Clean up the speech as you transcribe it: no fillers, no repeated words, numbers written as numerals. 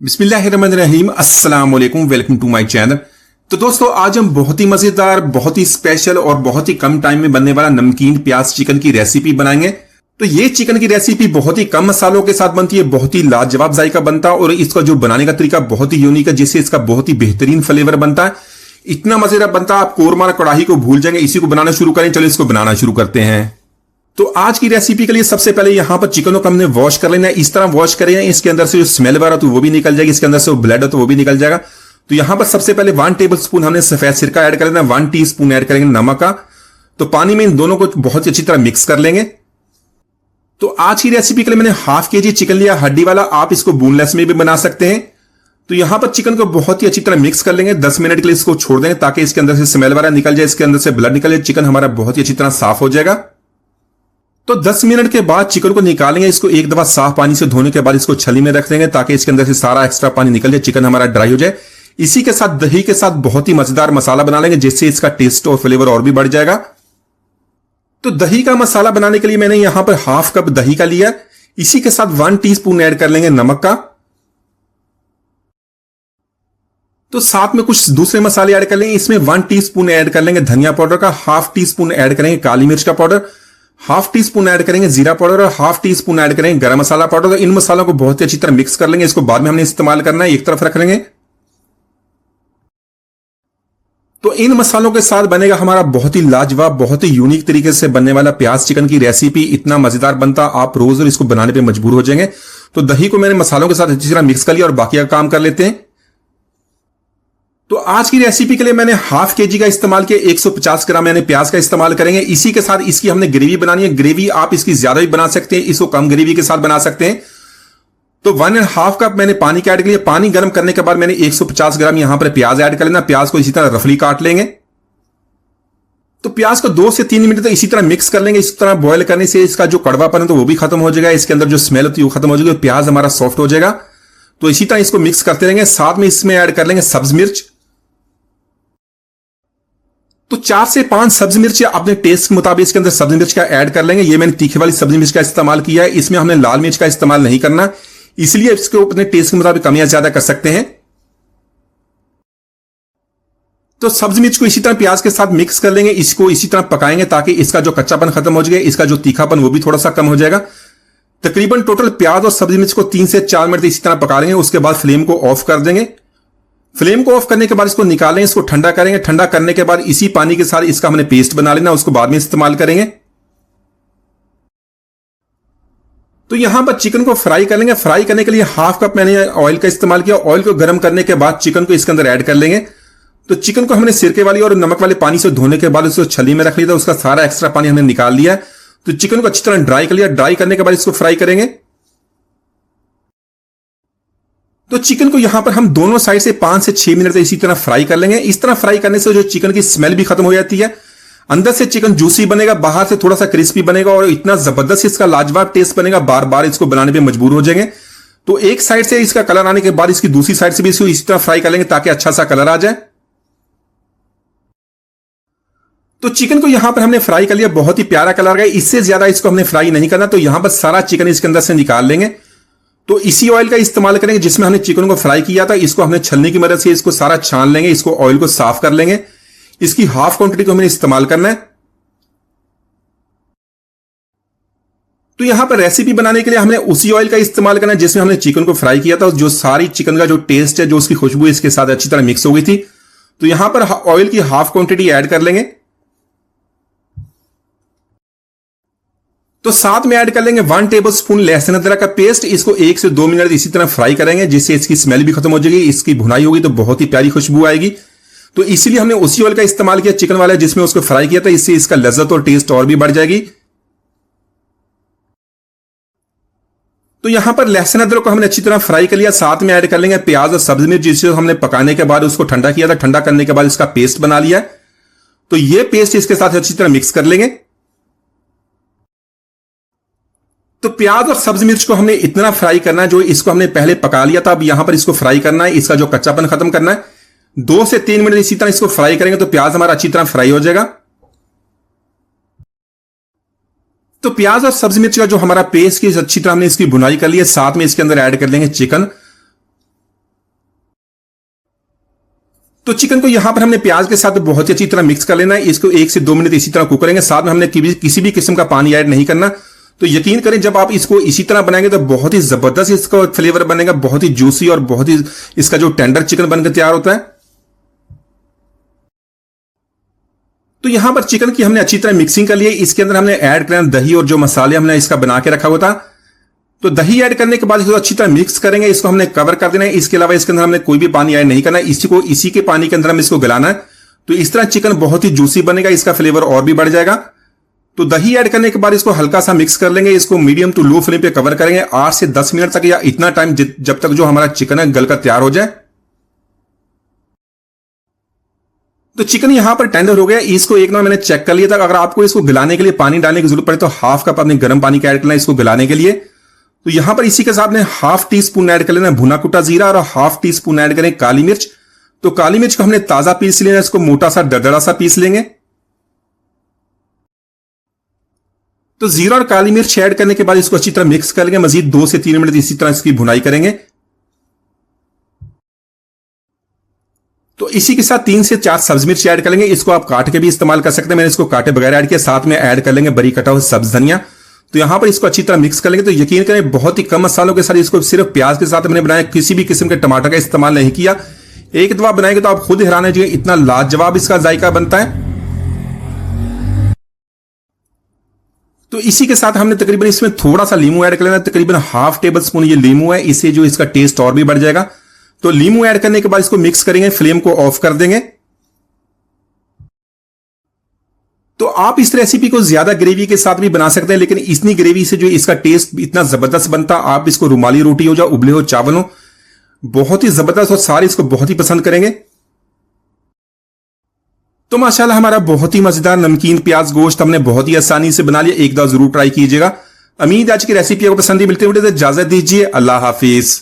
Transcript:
बिस्मिल्लाहिर्रहमानिर्रहीम, अस्सलाम वालेकुम, वेलकम टू माय चैनल। तो दोस्तों, आज हम बहुत ही मजेदार, बहुत ही स्पेशल और बहुत ही कम टाइम में बनने वाला नमकीन प्याज चिकन की रेसिपी बनाएंगे। तो ये चिकन की रेसिपी बहुत ही कम मसालों के साथ बनती है, बहुत ही लाजवाब जायका बनता है और इसका जो बनाने का तरीका बहुत ही यूनिक है, जिससे इसका बहुत ही बेहतरीन फ्लेवर बनता है। इतना मजेदार बनता है, आप कोरमा कढ़ाई को भूल जाएंगे। इसी को बनाना शुरू करें। चलो इसको बनाना शुरू करते हैं। तो आज की रेसिपी के लिए सबसे पहले यहां पर चिकन को हमने वॉश कर लेना है। इस तरह वॉश करें, इसके अंदर से जो स्मेल वगैरह तो वो भी निकल जाएगी, इसके अंदर से ब्लड हो तो वो भी निकल जाएगा। तो यहां पर सबसे पहले 1 टेबल स्पून हमने सफेद सिरका ऐड कर लेना है, 1 टीस्पून ऐड करेंगे नमक का। तो पानी में इन दोनों को बहुत ही अच्छी तरह मिक्स कर लेंगे। तो आज की रेसिपी के लिए मैंने हाफ केजी चिकन लिया, हड्डी वाला। आप इसको बोनलेस में भी बना सकते हैं। तो यहां पर चिकन को बहुत ही अच्छी तरह मिक्स कर लेंगे। 10 मिनट के लिए इसको छोड़ देंगे ताकि इसके अंदर से स्मेल वगैरह निकल जाए, इसके अंदर से ब्लड निकल जाए, चिकन हमारा बहुत ही अच्छी तरह साफ हो जाएगा। तो 10 मिनट के बाद चिकन को निकालेंगे। इसको एक दफा साफ पानी से धोने के बाद इसको छली में रख देंगे ताकि इसके अंदर से सारा एक्स्ट्रा पानी निकल जाए, चिकन हमारा ड्राई हो जाए। इसी के साथ दही के साथ बहुत ही मजेदार मसाला बना लेंगे, जिससे इसका टेस्ट और फ्लेवर और भी बढ़ जाएगा। तो दही का मसाला बनाने के लिए मैंने यहां पर हाफ कप दही का लिया। इसी के साथ 1 टीस्पून ऐड कर लेंगे नमक का। तो साथ में कुछ दूसरे मसाले ऐड कर लेंगे। इसमें 1 टीस्पून ऐड कर लेंगे धनिया पाउडर का, हाफ टीस्पून ऐड करेंगे काली मिर्च का powder, half tea spoon add करेंगे जीरा पाउडर और हाफ टी स्पून ऐड करेंगे गरम मसाला पाउडर। तो इन मसालों को बहुत ही अच्छी तरह मिक्स कर लेंगे। इसको बाद में हमने इस्तेमाल करना है, एक तरफ रख लेंगे। तो इन मसालों के साथ बनेगा हमारा बहुत ही लाजवाब, बहुत ही यूनिक तरीके से बनने वाला प्याज चिकन की रेसिपी। इतना मजेदार बनता, आप रोज इसको बनाने पे मजबूर हो जाएंगे। तो दही को मैंने मसालों के साथ अच्छी तरह मिक्स कर लिया और बाकी का काम कर लेते हैं। तो आज की रेसिपी के लिए मैंने हाफ केजी का इस्तेमाल किया, 150 ग्राम यानी प्याज का इस्तेमाल करेंगे। इसी के साथ इसकी हमने ग्रेवी बनानी है। ग्रेवी आप इसकी ज्यादा भी बना सकते हैं, इसको कम ग्रेवी के साथ बना सकते हैं। तो 1.5 कप मैंने पानी का ऐड किया। पानी गर्म करने के बाद मैंने 150 ग्राम यहां पर प्याज ऐड कर लेना। प्याज को इसी तरह रफली काट लेंगे। तो प्याज को 2 से 3 मिनट तक इसी तरह मिक्स कर लेंगे। इस तरह बॉयल करने से इसका जो कड़वापन है तो वो भी खत्म हो जाएगा, इसके अंदर जो स्मेल होती है वो खत्म हो जाएगी, प्याज हमारा सॉफ्ट हो जाएगा। तो इसी तरह इसको मिक्स करते रहेंगे। साथ में इसमें ऐड कर लेंगे सब्ज मिर्च। तो 4 से 5 सब्जी मिर्च अपने टेस्ट के मुताबिक इसके अंदर सब्जी मिर्च का ऐड कर लेंगे। ये मैंने तीखे वाली सब्जी मिर्च का इस्तेमाल किया है, इसमें हमने लाल मिर्च का इस्तेमाल नहीं करना, इसलिए इसको अपने टेस्ट के मुताबिक कम या ज्यादा कर सकते हैं। तो सब्जी मिर्च को इसी तरह प्याज के साथ मिक्स कर लेंगे। इसको इसी तरह पकाएंगे ताकि इसका जो कच्चापन खत्म हो जाएगा, इसका जो तीखापन वो भी थोड़ा सा कम हो जाएगा। तकरीबन टोटल प्याज और सब्जी मिर्च को 3 से 4 मिनट इसी तरह पका लेंगे। उसके बाद फ्लेम को ऑफ कर देंगे। फ्लेम को ऑफ करने के बाद इसको निकालें, इसको ठंडा करेंगे। ठंडा करने के बाद इसी पानी के साथ इसका हमने पेस्ट बना लेना, उसको बाद में इस्तेमाल करेंगे। तो यहां पर चिकन को फ्राई कर लेंगे। फ्राई करने के लिए हाफ कप मैंने ऑयल का इस्तेमाल किया। ऑयल को गर्म करने के बाद चिकन को इसके अंदर ऐड कर लेंगे। तो चिकन को हमने सिरके वाली और नमक वाले पानी से धोने के बाद उसको छली में रख लिया था, उसका सारा एक्स्ट्रा पानी हमने निकाल लिया। तो चिकन को अच्छी तरह ड्राई कर लिया। ड्राई करने के बाद इसको फ्राई करेंगे। तो चिकन को यहां पर हम दोनों साइड से 5 से 6 मिनट तक इसी तरह फ्राई कर लेंगे। इस तरह फ्राई करने से जो चिकन की स्मेल भी खत्म हो जाती है, अंदर से चिकन जूसी बनेगा, बाहर से थोड़ा सा क्रिस्पी बनेगा और इतना जबरदस्त इसका लाजवाब टेस्ट बनेगा, बार बार इसको बनाने पे मजबूर हो जाएंगे। तो एक साइड से इसका कलर आने के बाद इसकी दूसरी साइड से भी इसको इसी तरह फ्राई कर लेंगे ताकि अच्छा सा कलर आ जाए। तो चिकन को यहां पर हमने फ्राई कर लिया, बहुत ही प्यारा कलर गया। इससे ज्यादा इसको हमने फ्राई नहीं करना। तो यहां पर सारा चिकन इसके अंदर से निकाल लेंगे। तो इसी ऑयल का इस्तेमाल करेंगे जिसमें हमने चिकन को फ्राई किया था। इसको हमने छलनी की मदद से इसको सारा छान लेंगे, इसको ऑयल को साफ कर लेंगे। इसकी हाफ क्वांटिटी को हमें इस्तेमाल करना है। तो यहां पर रेसिपी बनाने के लिए हमने उसी ऑयल का इस्तेमाल करना है जिसमें हमने चिकन को फ्राई किया था। जो सारी चिकन का जो टेस्ट है, जो उसकी खुशबू इसके साथ अच्छी तरह मिक्स हो गई थी। तो यहां पर ऑयल की हाफ क्वांटिटी ऐड कर लेंगे। तो साथ में ऐड कर लेंगे 1 टेबल स्पून लहसुन अदरक का पेस्ट। इसको 1 से 2 मिनट इसी तरह फ्राई करेंगे, जिससे इसकी स्मेल भी खत्म हो जाएगी, इसकी भुनाई होगी तो बहुत ही प्यारी खुशबू आएगी। तो इसीलिए हमने उसी ऑयल का इस्तेमाल किया चिकन वाला जिसमें उसको फ्राई किया था, इससे इसका लज्जत और टेस्ट और भी बढ़ जाएगी। तो यहां पर लहसुन अदरक को हमने अच्छी तरह फ्राई कर लिया। साथ में ऐड कर लेंगे प्याज और सब्जी मिर्च, जिसे हमने पकाने के बाद उसको ठंडा किया था। ठंडा करने के बाद इसका पेस्ट बना लिया। तो यह पेस्ट इसके साथ अच्छी तरह मिक्स कर लेंगे। तो प्याज और सब्जी मिर्च को हमने इतना फ्राई करना है, जो इसको हमने पहले पका लिया था, अब यहां पर इसको फ्राई करना है, इसका जो कच्चापन खत्म करना है। 2 से 3 मिनट इसी तरह इसको फ्राई करेंगे तो प्याज हमारा अच्छी तरह फ्राई हो जाएगा। तो प्याज और सब्जी मिर्च का जो हमारा पेस्ट की अच्छी तरह हमने इसकी भुनाई कर ली है। साथ में इसके अंदर ऐड कर लेंगे चिकन। तो चिकन को यहां पर हमने प्याज के साथ बहुत ही अच्छी तरह मिक्स कर लेना है। इसको 1 से 2 मिनट इसी तरह कुक करेंगे। साथ में हमने किसी भी किस्म का पानी ऐड नहीं करना। तो यकीन करें जब आप इसको इसी तरह बनाएंगे तो बहुत ही जबरदस्त इसका फ्लेवर बनेगा, बहुत ही जूसी और बहुत ही इसका जो टेंडर चिकन बनकर तैयार होता है। तो यहां पर चिकन की हमने अच्छी तरह मिक्सिंग कर ली है। इसके अंदर हमने ऐड करना दही और जो मसाले हमने इसका बना के रखा हुआ था। तो दही ऐड करने के बाद इसको अच्छी तरह मिक्स करेंगे। इसको हमने कवर कर देना है। इसके अलावा इसके अंदर हमने कोई भी पानी ऐड नहीं करना है। इसी के पानी के अंदर हम इसको गलाना है। तो इस तरह चिकन बहुत ही जूसी बनेगा, इसका फ्लेवर और भी बढ़ जाएगा। तो दही ऐड करने के बाद इसको हल्का सा मिक्स कर लेंगे। इसको मीडियम टू लो फ्लेम पे कवर करेंगे 8 से 10 मिनट तक, या इतना टाइम जब तक जो हमारा चिकन है गलकर तैयार हो जाए। तो चिकन यहां पर टेंडर हो गया। इसको एक ना मैंने चेक कर लिया था। अगर आपको इसको गलाने के लिए पानी डालने की जरूरत पड़े तो हाफ कप अपने गर्म पानी का ऐड करना है इसको गलाने के लिए। तो यहां पर इसी के साथ में हाफ टी स्पून ऐड कर लेना भुना कुटा जीरा और हाफ टी स्पून ऐड करें काली मिर्च। तो काली मिर्च को हमने ताजा पीस लेना, इसको मोटा सा दरदरा सा पीस लेंगे। तो जीरा और काली मिर्च ऐड करने के बाद इसको अच्छी तरह मिक्स कर लेंगे। मजीद 2 से 3 मिनट इसी तरह इसकी भुनाई करेंगे। तो इसी के साथ 3 से 4 सब्ज मिर्च ऐड कर लेंगे। इसको आप काट के भी इस्तेमाल कर सकते हैं, मैंने इसको काटे बगैर ऐड किया। साथ में ऐड कर लेंगे बरी कटा हुआ सब्ज धनिया। तो यहां पर इसको अच्छी तरह मिक्स कर लेंगे। तो यकीन करें बहुत ही कम मसालों के साथ इसको सिर्फ प्याज के साथ मैंने बनाया, किसी भी किस्म के टमाटर का इस्तेमाल नहीं किया। एक दफा बनाएंगे तो आप खुद हैरान हो, इतना लाजवाब इसका जायका बनता है। तो इसी के साथ हमने तकरीबन इसमें थोड़ा सा लीमू ऐड कर लेना, तकरीबन हाफ टेबल स्पून ये लीमू है, इससे जो इसका टेस्ट और भी बढ़ जाएगा। तो लीमू ऐड करने के बाद इसको मिक्स करेंगे, फ्लेम को ऑफ कर देंगे। तो आप इस रेसिपी को ज्यादा ग्रेवी के साथ भी बना सकते हैं, लेकिन इतनी ग्रेवी से जो इसका टेस्ट इतना जबरदस्त बनता, आप इसको रुमाली रोटी हो, या उबले हो चावल हो, बहुत ही जबरदस्त और सारे इसको बहुत ही पसंद करेंगे। तो माशाल्लाह हमारा बहुत ही मजेदार नमकीन प्याज गोश्त हमने बहुत ही आसानी से बना लिया। एक बार जरूर ट्राई कीजिएगा। उम्मीद आज की रेसिपी आपको पसंद ही। मिलते हैं, इजाजत दीजिए। अल्लाह हाफिज।